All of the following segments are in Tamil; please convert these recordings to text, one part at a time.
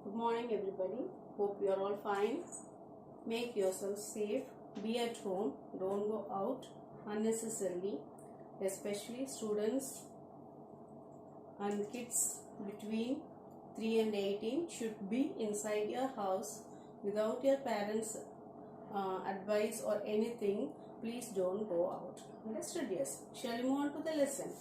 Good morning everybody. Hope you are all fine. Make yourself safe. Be at home. Don't go out unnecessarily. Especially students and kids between 3 and 18 should be inside your house without your parents' advice or anything. Please don't go out. Understood? Yes. Shall we move on to the lesson?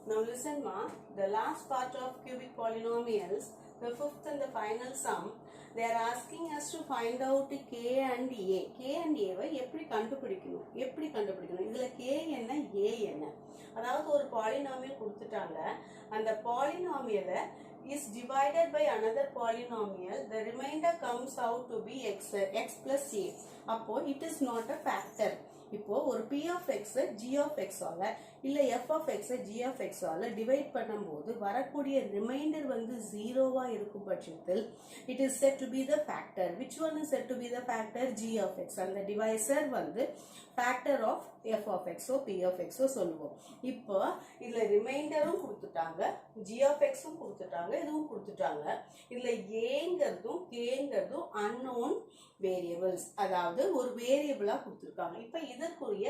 Now listen ma, the last part of cubic polynomials, the fifth and the final sum, they are asking us to find out k and a. K and a வை எப்படி கண்டுபிடிக்கணும்? இதுல k என்ன a என்ன? அதாவது ஒரு பாலினாமியல் கொடுத்துட்டாங்க. அந்த பாலினாமியல is divided by another polynomial, the remainder comes out to be x plus a. அப்போ it is not a factor. இப்போ ஒரு p of x g of x ஆல இல்ல f of x g of x ஆல டிவைட் பண்ணும்போது வரக்கூடிய ரிமைண்டர் வந்து 0வா இருக்கும் பட்சத்தில் it is said to be the factor. Which one is said to be the factor? g of x. அந்த டிவைசர் வந்து factor of f of x ஓ p of x ஓ சொல்லுவோம். இப்போ இதுல ரிமைண்டரும் கொடுத்துட்டாங்க, g of x உம் கொடுத்துட்டாங்க, இதுவும் கொடுத்துட்டாங்க. இதுல a-ங்கிறதும் k-ங்கிறதும் unknown variables, அதாவது ஒரு வேரியபிளா கொடுத்திருக்காங்க. இப்போ இதற்குரிய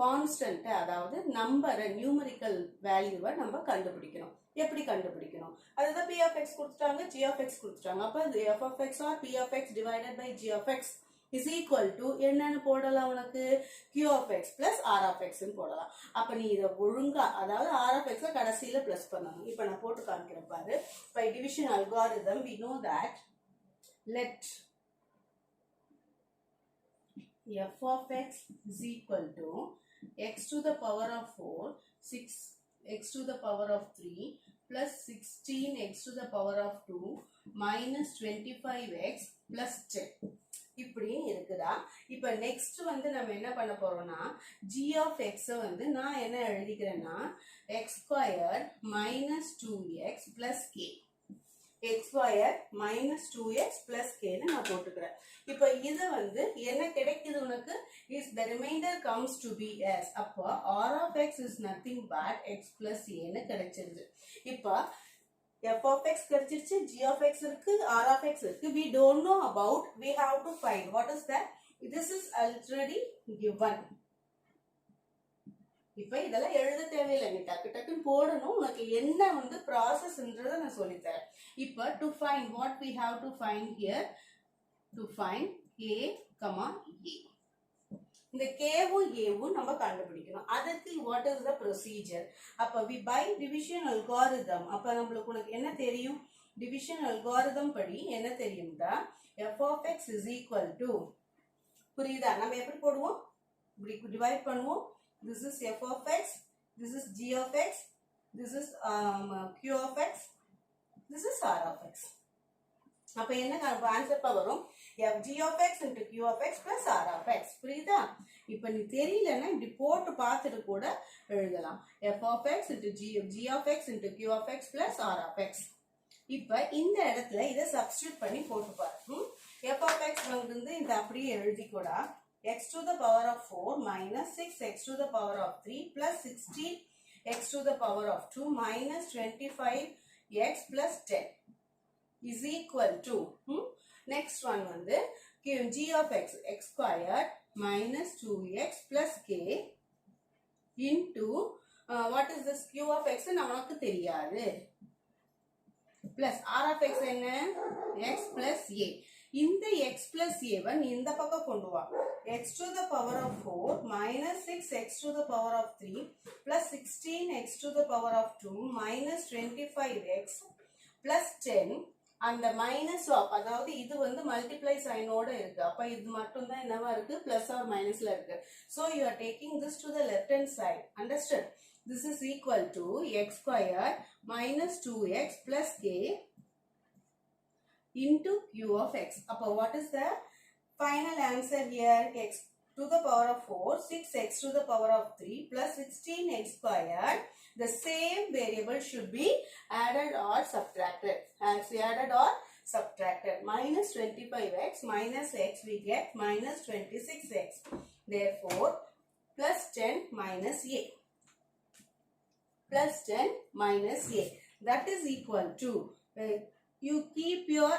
கான்ஸ்டன்ட், அதாவது நம்பரை நியூமரிக்கல் வேல்யூவை நம்ம கண்டுபிடிக்கணும். எப்படி கண்டுபிடிக்கணும்? அதுதான் p of x கொடுத்துட்டாங்க, g of x கொடுத்துட்டாங்க. அப்ப f of x or p of x divided by g of x is equal to என்னன்னு போடலாம்? உனக்கு q of x plus r of x ன்னு போடலாம். அப்ப நீ இத ஒழுங்கா, அதாவது r of x கடைசியில பிளஸ் பண்ணணும். இப்ப நான் போட்டு காமிக்கிறேன் பாரு. By division algorithm we know that let f of x is equal to x to the power of 4, 6 x to the power of 3 plus 16 x to the power of 2 minus 25x plus 10. இப்படி இருக்குதா? இப்ப நெக்ஸ்ட் வந்து நம்ம என்ன பண்ண போறோம்னா g of x வந்து நான் என்ன எழுதிக்கிறேன்னா x squared minus 2x plus k, x squared minus 2x plus k ன்னு நான் போட்டுக்கிறேன். இப்ப இது வந்து என்ன கிடைக்குது உனக்கு? is the remainder comes to be as. அப்போ r of x is nothing but x plus a ன்னு கிடைச்சிருது. இப்ப f of x கிடைச்சிருச்சு, g of x இருக்கு, r of x இருக்கு. We don't know about, we have to find. What is that? This is already given. இப்ப இதெல்லாம் எழுத தேவையில்லை, நீ டக்கு டக்குன்னு போடணும். உனக்கு என்ன வந்து ப்ராசஸ்ன்றதை நான் சொல்லித்தரேன். இப்ப to find, what we have to find here, to find a, a. இந்த k-வும் a-வும் நம்ம கண்டுபிடிக்கணும். அதுக்கு what is the procedure? அப்ப we by division algorithm. அப்ப நம்மளுக்கு உனக்கு என்ன தெரியும்? division algorithm படி என்ன தெரியும்டா, f of x is equal to, புரியுதா? நம்ம எப்படி போடுவோம்? இப்படி டிவைட் பண்ணுவோம். This is f of x, this is g of x, this is q of x, this is r of x. அப்ப என்ன ஆன்சர் வரும்? g of x into q of x plus r of x. புரியுதா? இப்ப நீ தெரியலன்னா இப்படி போட்டு பார்த்துட்டு கூட எழுதலாம். f of x into g of x into q of x plus r of x. இப்ப இந்த இடத்துல இதை சப்ஸ்டிட்யூட் பண்ணி போட்டு பாரு. f of x வந்து இந்த அப்படியே எழுதிக்கூடா, x to the power of 4 minus 6x to the power of 3 plus 16x to the power of 2 minus 25x plus 10 is equal to, next one வந்து g of x, x squared minus 2x plus k into what is this? q of x நமக்கு தெரியாது, plus r of x என்ன? x plus a. இந்த x plus a வன் இந்த பக்கம் கொண்டு வா. x to the power of 4 minus 6x to the power of 3 plus 16x to the power of 2 minus 25x plus 10. அந்த மைனஸ் ஆஃப், அதாவது இது வந்து மல்டிப்ளை சைனோட இருக்கு. அப்ப இது மட்டும் தான் என்னவா இருக்கு? பிளஸ் ஆர் மைனஸ்ல இருக்கு. So you are taking this to the left hand side. Understood? This is equal to x squared minus 2x plus k into q of x. அப்ப what is the final answer here? X to the power of 4, 6x to the power of 3 plus 16x squared. The same variable should be added or subtracted. As added or subtracted. Minus 25x minus x we get minus 26x. Therefore, plus 10 minus a. Plus 10 minus a. That is equal to you keep your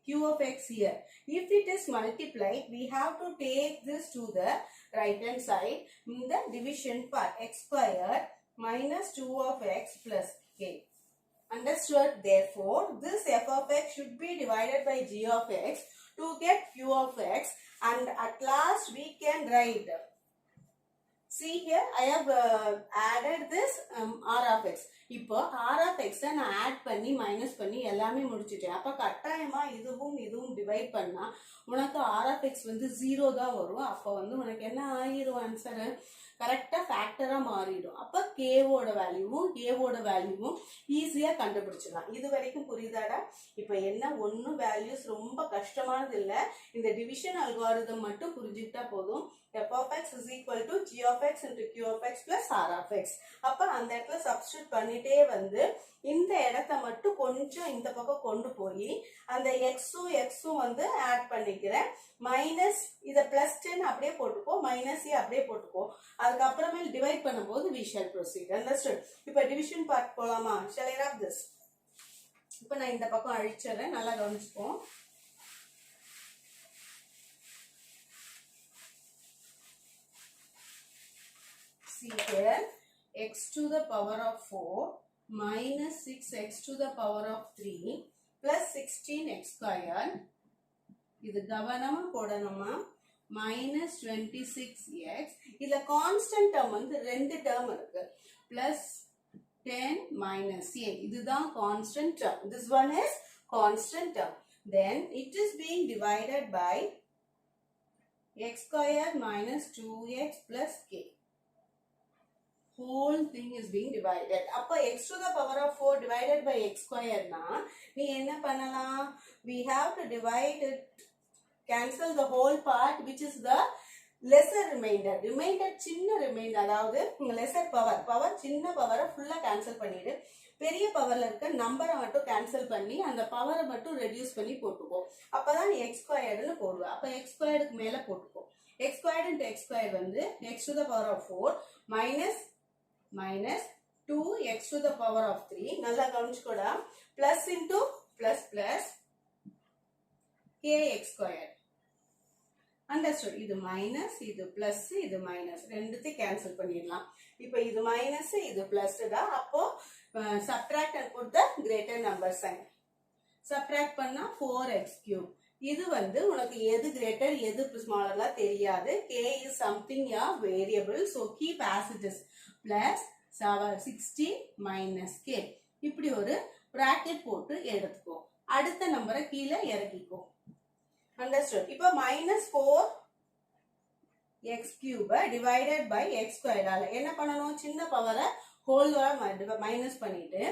q of x here. If it is multiplied, we have to take this to the right hand side in the division part. X squared minus 2 of x plus k. Understood? Therefore, this f of x should be divided by g of x to get q of x, and at last we can write. See here, I have added this r of x. இப்போ r of x நான் add பண்ணி minus பண்ணி எல்லாமே முடிச்சிட்டேன். அப்ப கட்டாயமா இதுவும் divide பண்ணா உனக்கு r of x வந்து 0 தான் வரும். அப்ப வந்து உனக்கு என்ன ஆயிரும் ஆன்சர்? கரெக்டா ஃபேக்டரா மாறிடும். அப்ப k ஓட வேல்யூவும் a ஓட வேல்யூவும் ஈஸியா கண்டுபிடிச்சிடலாம். இது வரைக்கும் புரியுதாடா? இப்போ என்ன ஒன்னும் வேல்யூஸ் ரொம்ப கஷ்டமானது இல்ல. இந்த டிவிஷன் அல்காரிதம் மட்டும் புரிஞ்சுக்கிட்டா போதும். f of x is equal to g of x into q of x plus r of x. அப்ப அந்த இடத்துல சப்ஸ்டிட்யூட் பண்ணிட்டே வந்து இந்த இடத்தை மட்டும் கொஞ்சம் இந்த பக்கம் கொண்டு போய் அந்த xும் வந்து ஆட் பண்ணிக்கிறேன். மைனஸ் இத பிளஸ் 10 அப்படியே போட்டுக்கோ, மைனஸ் அப்படியே போட்டுக்கோ. அதுக்கப்புறமே டிவைட் பண்ணும்போது we shall proceed. Understood? இப்ப டிவிஷன் பார்ட் போலாமா? Shall I wrap this? இப்ப நான் இந்த பக்கம் அழிச்சிடுறேன், நல்லா கவனிச்சுப்போம். See here, x to the power of 4 minus 6x to the power of 3 plus 16x squared. இது கவனமா போடணுமா? minus 26x. இதுல கான்ஸ்டன்ட் டேர்ம் வந்து ரெண்டு டேர்ம் இருக்கு. plus 10 minus a. இதுதான் constant term. This one is constant term. Then it is being divided by x squared minus 2x plus k. Whole thing is being divided. அப்ப x to the power of 4 divided by x squared na நீ என்ன பண்ணலாம்? We have to divide it, cancel the whole part which is the lesser remainder. Remainder சின்ன remainder, அதாவது lesser power சின்ன பவரை ஃபுல்லா கேன்சல் பண்ணிடு. பெரிய பவர்ல இருக்க நம்பரை மட்டும் கேன்சல் பண்ணி அந்த பவரை மட்டும் ரெடியூஸ் பண்ணி போட்டுக்கோ. அப்பதான் நீ x ஸ்கொயர்டுன்னு போடுவ. அப்ப x ஸ்கொயர்டுக்கு மேல போட்டுக்கோ. x squared into x squared வந்து x to the power of 4 minus 2x to the power of 3. நல்லா கவனிச்சுக்கோடா. plus into plus kx squared. Understood? இது மைனஸ், இது பிளஸ், இது மைனஸ், ரெண்டுத்தையும் கேன்சல் பண்ணிடலாம். இப்போ இது மைனஸ், இது பிளஸ் தான். அப்போ subtract and put the greater number sign. subtract பண்ணா 4x cube. இது வந்து உனக்கு எது கிரேட்டர் எது ஸ்மாலரா தெரியாது. k is something a variable, so keep as it is. plus 16 minus k. இப்படி ஒரு பிராக்கெட் போட்டு எடுத்துக்கோ. அடுத்த நம்பரை கீழே இறக்கிக்கோ. Understood? இப்போ minus 4x cube divided by x squared. என்ன பண்ணணும்? சின்ன பவரை ஹோல் மைனஸ் பண்ணிட்டு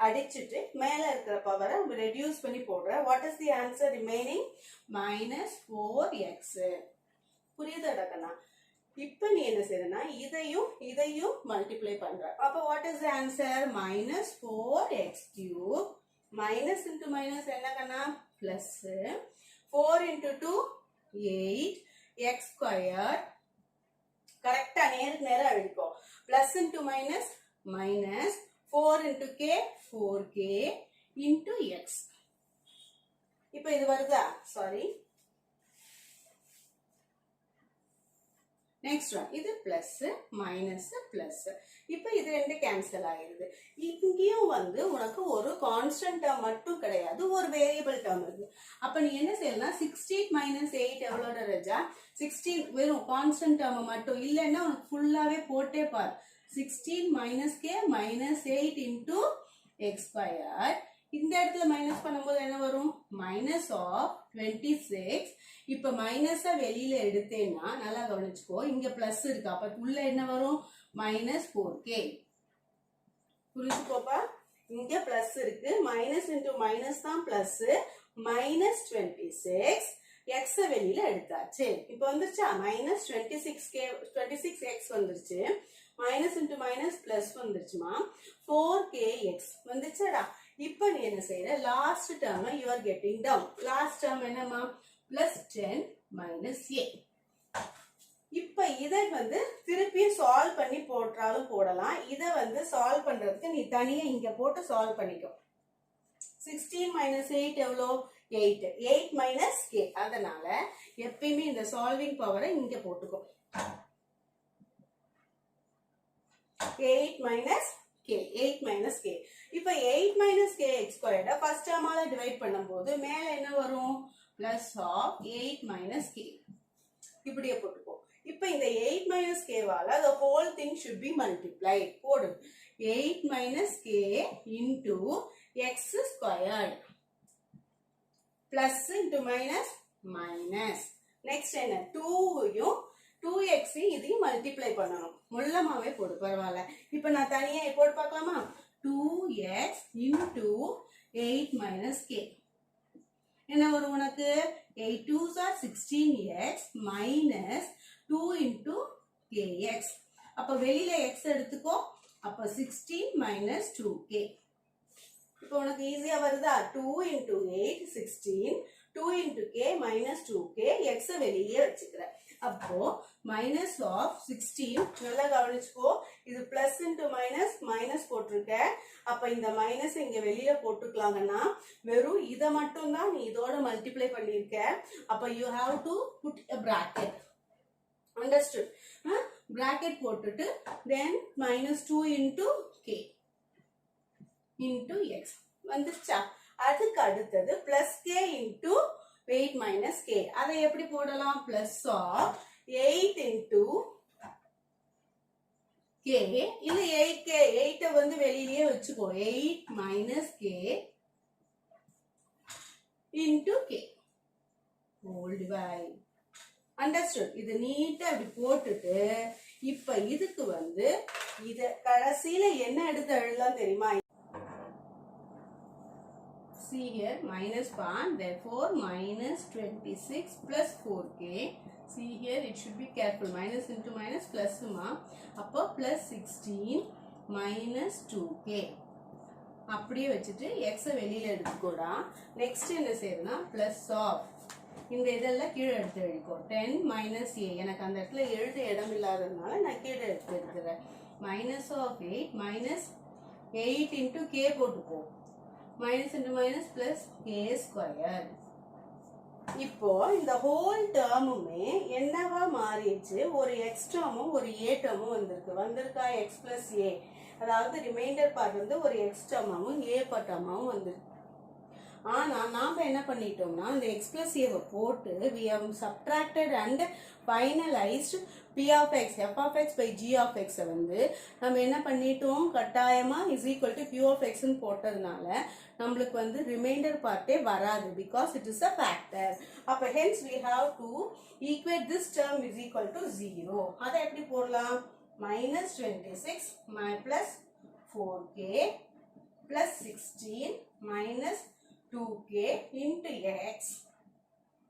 அடிச்சிட்டு மேல இருக்கிற பவரை ரெடியூஸ் பண்ணி போடுற. What is the answer remaining? minus 4x. புரியுதா கண்ணா? இப்போ நீ என்ன செய்யறனா இதையும் மல்டிப்ளை பண்ற. அப்ப what is the answer? minus 4x cube. Minus into minus என்ன கண்ணா? Plus 4 into 2 8 x squared. கரெக்டா நேருக்கு நேரா எழுதிக்கோ. Plus into minus 4 into k 4k into x. இப்போ இது வருதா? Sorry, next one. இது பிளஸ் மைனஸ் பிளஸ். இப்போ இது ரெண்டு கேன்சல் ஆயிருது. இங்கேயும் வந்து உனக்கு ஒரு கான்ஸ்டன்ட் டேர்ம் மட்டும் கிடையாது, ஒரு வேரியபிள் டேர்ம் இருக்கு. அப்ப நீ என்ன செய்யலாம்? 16 minus 8 எவ்வளோட ரஜா? 16 வெறும் கான்ஸ்டன்ட் டேர்ம் மட்டும் இல்லைன்னா உனக்கு ஃபுல்லாவே போட்டே பார். 16 minus k minus 8 into x squared. இந்த இடத்துல மைனஸ் பண்ணும்போது என்ன வரும்? minus of 26. இப்ப மைனஸ வெளியில எடுத்தேன்னா நல்லா கவனிச்சுக்கோ, இங்க பிளஸ் இருக்கு. அப்ப உள்ள என்ன வரும்? minus 4k. புரிஞ்சுக்கோப்பா, இங்க பிளஸ் இருக்கு. மைனஸ் இன்டு மைனஸ் தான் பிளஸ். minus 26 x வெளியில எடுத்தாச்சு. இப்ப வந்துருச்சா? minus 26x வந்துருச்சு. மைனஸ் இன்டு மைனஸ் பிளஸ் வந்துருச்சுமா. 4kx வந்துருச்சாடா? இப்ப நீ என்ன செய்யற? Last term you are getting down. Last term என்னமா? plus 10 minus a. இப்ப இதை வந்து திருப்பி சால்வ் பண்ணி போட்டாலும் போடலாம். இதை வந்து சால்வ் பண்றதுக்கு நீ தனியா இங்க போட்டு சால்வ் பண்ணிக்கோ. 16 minus 8 எவ்வளோ 8 8 minus k அதனால எப்பயுமே இந்த சால்விங் பவரை இங்க போட்டுக்கோ 8 minus k 8 minus k இப்ப 8 minus k x squared first டேர்மால டிவைட் பண்ணும்போது மேல என்ன வரும் plus of 8 minus k இப்படியே போட்டுக்கோ இப்ப இந்த 8 minus k வால the whole thing should be multiplied போடு 8 minus k into x squared plus into minus minus next என்ன 2யும் 2x இதையும் மல்டிப்ளை பண்ணணும் முள்ளமாவே போடு பரவாயில்ல இப்ப நான் தனியா போட்டு பார்க்கலாமா 2x into 8 minus k என்ன வரும் உனக்கு 8 2s are 16x minus 2 into kx அப்ப வெளியில x எடுத்துக்கோ அப்ப 16 minus 2k இப்போ உனக்கு ஈஸியா வருதா 2 into 8 16 2 into k minus 2k x வெளியே வச்சுக்கிற அப்போ minus of 16 நல்லா கவனிச்சுக்கோ இது plus into minus minus போட்டிருக்க அப்ப இந்த மைனஸ் இங்க வெளியில போட்டுக்கலாங்கன்னா வெறும் இத மட்டும் தான் நீ இதோட மல்டிப்ளை பண்ணிருக்க அப்ப you have to put a bracket understood bracket போட்டுட்டு then minus 2 into k into x வந்துச்சா அதுக்கு அடுத்தது plus k into 8 minus k அதை எப்படி போடலாம் plus of 8 into k இது 8k 8 வந்து வெளியிலேயே வச்சுக்கோ 8 minus k into k whole divide understood இது நீட்டா அப்படி போட்டுட்டு இப்ப இதுக்கு வந்து இத கடைசியில என்ன எடுத்து எழுதலாம் தெரியுமா see here minus part therefore minus 26 plus 4k see here it should be careful minus into minus plus ma appo plus 16 minus 2k அப்படியே வச்சிட்டு x வெளியில எடுத்துக்கோடா நெக்ஸ்ட் என்ன செய்யறனா plus of இந்த இதெல்லாம் கீழ எடுத்து எழுதிக்கோ 10 minus a எனக்கு அந்த இடத்துல எழுத இடம் இல்லாததனால நான் கீழ எடுத்து எழுதுறேன் minus of 8 minus 8 into k போட்டுக்கோ minus into minus plus k squared இப்போ இந்த whole termமே என்னவா மாறிடுச்சு ஒரு x termம் ஒரு a termம் வந்திருக்கா x plus a அதாவது ரிமைண்டர் பார்ட் வந்து ஒரு x termமும் a termமும் வந்திருக்கு ஆனா நாம என்ன பண்ணிட்டோம்னா இந்த x plus a போட்டு we have subtracted and finalized p of x f of x by g of x வந்து நம்ம என்ன பண்ணிட்டோம் கட்டாயமா is equal to q of x ன்னு போட்டதனால நம்மளுக்கு வந்து ரிமைண்டர் பார்ட்டே வராது because it is a factor அப்ப hence we have to equate this term is equal to 0 அதை எப்படி போடலாம் minus 26 plus 4k plus 16 minus 2k into x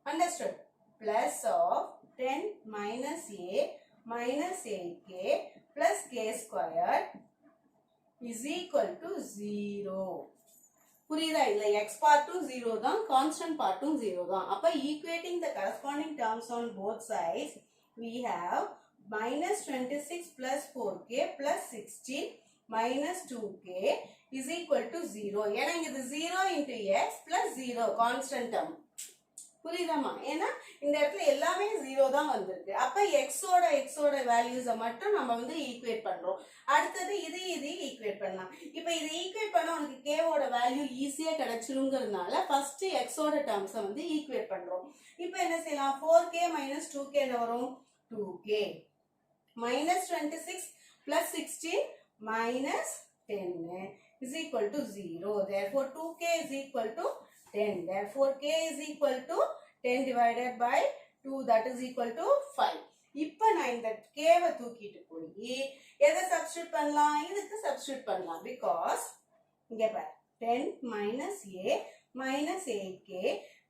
understood plus of 10 minus a minus 8k plus k squared is equal to 0 புரியுதா இல்ல x பார்ட்டும் 0 தான் constant பார்ட்டும் 0 தான் அப்ப equating the corresponding terms on both sides we have minus 26 plus 4k plus 16 minus 2k is equal to 0 ஏன்னா இது 0 into x plus 0 constant term புரியுதாமா ஏன்னா இந்த இடத்துல எல்லாமே 0 தான் வந்திருக்கு அப்ப x ஓட வேல்யூஸை மட்டும் நம்ம வந்து ஈக்குவேட் பண்றோம் அடுத்தது இது ஈக்குவேட் பண்ணலாம் இப்ப இது ஈக்குவேட் பண்ண உனக்கு k ஓட வேல்யூ ஈஸியா கிடைச்சிருங்கிறதுனால ஃபர்ஸ்ட் x ஓட டேர்ம்ஸை வந்து ஈக்குவேட் பண்றோம் இப்போ என்ன செய்யலாம் 4k minus 2k என்ன வரும் 2k minus 26 plus 16 minus 10 is equal to 0 therefore 2k is equal to 10 therefore k is equal to 10 divided by 2 that is equal to 5 இப்போ நான் இந்த k வை தூக்கிட்டு போய் எதை சப்ஸ்டிட்யூட் பண்ணலாம் இதுக்கு சப்ஸ்டிட்யூட் பண்ணலாம் because இங்க பாரு 10 minus a minus 8k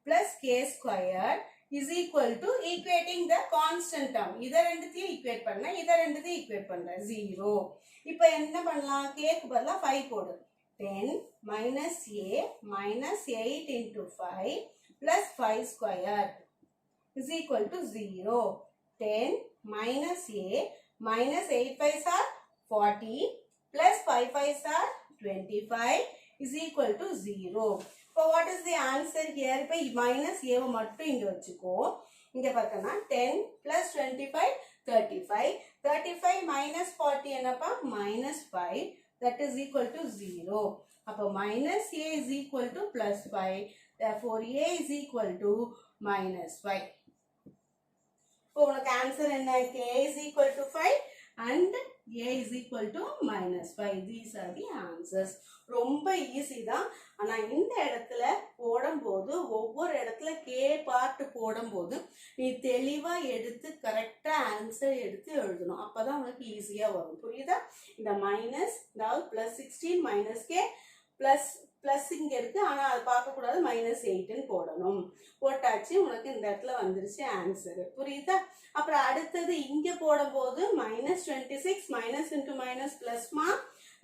plus k squared is equal to equating the constant term இத ரெண்டுத்தையும் ஈக்குவேட் பண்ணா இத ரெண்டுத்தையும் ஈக்குவேட் பண்றேன் 0 இப்போ என்ன பண்ணலாம் k க்கு பதிலா 5 போடு 10 minus a minus 8 into 5 plus 5 squared is equal to 0. 10 minus a minus 8 5s are 40 plus 5 5s are 25 is equal to 0. So what is the answer here? இப்போ minus a மட்டும் இங்க வச்சுக்கோ. இங்க பார்த்தனா 10 plus 25 35. 35 minus 40 என்னப்பா? minus 5. That is equal to 0. அப்போ minus a is equal to plus 5. Therefore a is equal to minus 5. இப்போ உனக்கு ஆன்சர் என்ன? k is equal to 5 and a is equal to minus 5. These are the answers. ரொம்ப ஈஸி தான். ஆனா இந்த இடத்துல போடும்போது ஒவ்வொரு இடத்துல k பார்ட் போடும்போது நீ தெளிவா எடுத்து கரெக்டா ஆன்சர் எடுத்து எழுதணும். அப்பதான் உனக்கு ஈஸியா வரும். புரியுதா? இந்த மைனஸ் அதாவது பிளஸ் 16 மைனஸ் கே பிளஸ் இங்க இருக்கு. ஆனா அது பார்க்க கூடாது. மைனஸ் 8 போடணும். போட்டாச்சு. உனக்கு இந்த இடத்துல வந்துருச்சு ஆன்சர். புரியுதா? அப்புறம் அடுத்தது இங்க போடும்போது மைனஸ் 26 மைனஸ் இன்டு மைனஸ் பிளஸ்மா,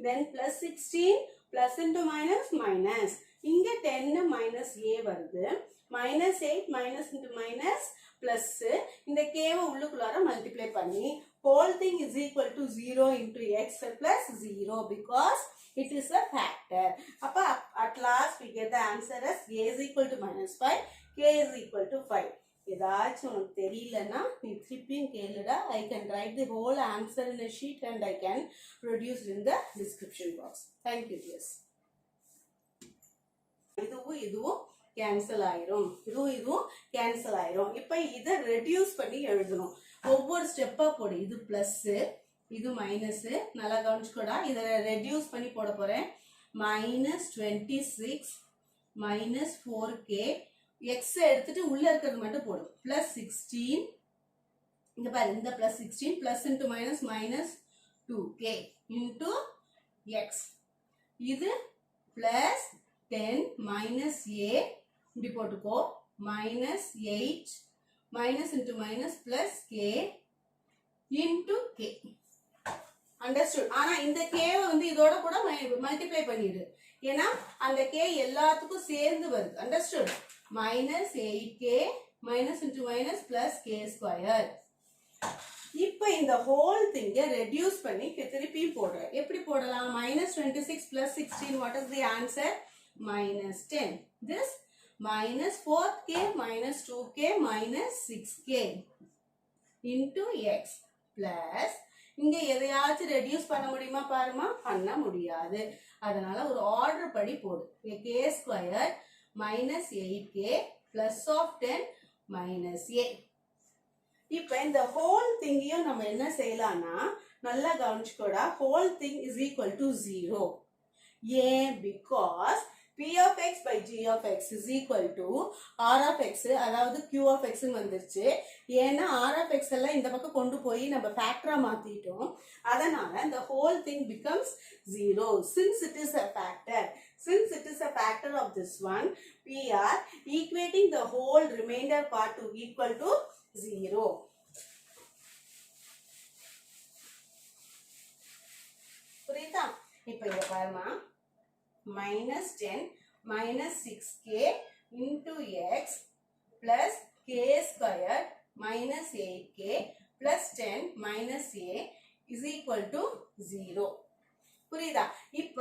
then plus 16 plus into minus minus, இங்க 10 மைனஸ் ஏ வருது, minus 8 minus into minus plus, இந்த கேவை உள்ளுக்குள்ளார மல்டிப்ளை பண்ணி whole thing is equal to 0 into x plus 0 because it is a factor. அப்ப at last we get the answer as a is equal to minus 5, k is equal to 5. ஏதாச்சும் உனக்கு தெரியலன்னா நீ திருப்பியும் கேளுடா. I can write the whole answer in a sheet and I can produce in the description box. Thank you, dears. இதுவும் கேன்சல் ஆயிரும். இதுவும் கேன்சல் ஆயிரும். இப்ப இதை ரெடியூஸ் பண்ணி எழுதணும். ஒவ்வொரு ஸ்டெப்பா போடு. இது பிளஸ், இது மைனஸ். நல்லா கவனிச்சுக்கோடா. இதை ரெடியூஸ் பண்ணி போட போறேன். மைனஸ் 26 மைனஸ் 4k, எக்ஸ் எடுத்துட்டு உள்ள இருக்கிறது மட்டும் போடும். பிளஸ் 16, இங்க பாரு, இந்த plus 16 plus into minus minus 2k into X. இது பிளஸ் 10 மைனஸ் ஏ, இப்படி போட்டுக்கோ, minus 8 minus into minus plus K into K. Understood? ஆனா இந்த கேவை வந்து இதோட கூட மல்டிப்ளை பண்ணிடு. ஏன்னா அந்த கே எல்லாத்துக்கும் சேர்ந்து வருது. Understood? Minus 8k minus into minus plus K square. இப்ப இந்த ஹோல் திங்க ரெடியூஸ் பண்ணி திருப்பி போடுறேன். எப்படி போடலாம்? Minus 26 plus 16, what is the answer? Minus 10. This minus 4k minus 2k minus 6k into x plus, இங்க எதையாச்சும் ரெடியூஸ் பண்ண முடியுமா பாருமா? பண்ண முடியாது. அதனால ஒரு ஆர்டர் படி போடு. k square minus 8k plus of 10 minus a. இப்ப இந்த ஹோல் திங்கையும் நம்ம என்ன செய்யலாம்னா, நல்லா கவனிச்சுக்கோடா. Whole thing is equal to 0. ஏன்? because p of x by g of x is equal to r of x, அதாவது q of x வந்துருச்சு. ஏன்னா r of x எல்லாம் இந்த பக்கம் கொண்டு போய் நம்ம ஃபேக்டரா மாத்திட்டோம். அதனால the whole thing becomes 0. Since it is a factor of this one, we are equating the whole remainder part to equal to 0. புரியுதா? இப்ப இத பாருமா, minus 10 minus 6k into x plus k square minus 8k plus 10 minus a is equal to 0. புரியுதா? இப்ப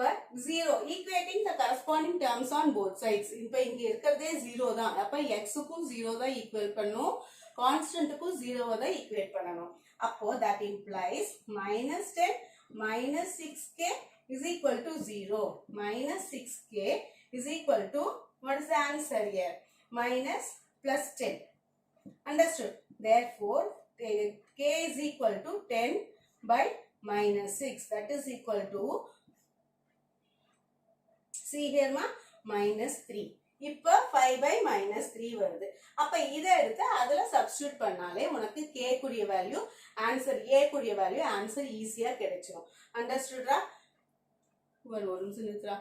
0 equating the corresponding terms on both sides. இப்ப இங்க இருக்கிறதே 0 தான். அப்ப x க்கும் 0 தான் ஈக்குவேட் பண்ணும், கான்ஸ்டன்ட்க்கும் 0 தான் ஈக்குவேட் பண்ணணும். அப்போ that implies minus 10 minus 6k is equal to 0. Minus 6k is equal to, what is the answer here? Minus plus 10. Understood? Therefore, k is equal to 10 by minus 6. That is equal to, see here ma, minus 3. இப்ப 5 by minus 3 வருது. அப்ப இதை எடுத்து அதுல சப்ஸ்டிட்யூட் பண்ணாலே உனக்கு k கூடிய வேல்யூ ஆன்சர், a கூடிய வேல்யூ ஆன்சர் ஈஸியா கிடைச்சிடும். அண்டர்ஸ்டுடா? ஒரு நிமிஷம் நிறுத்துறா.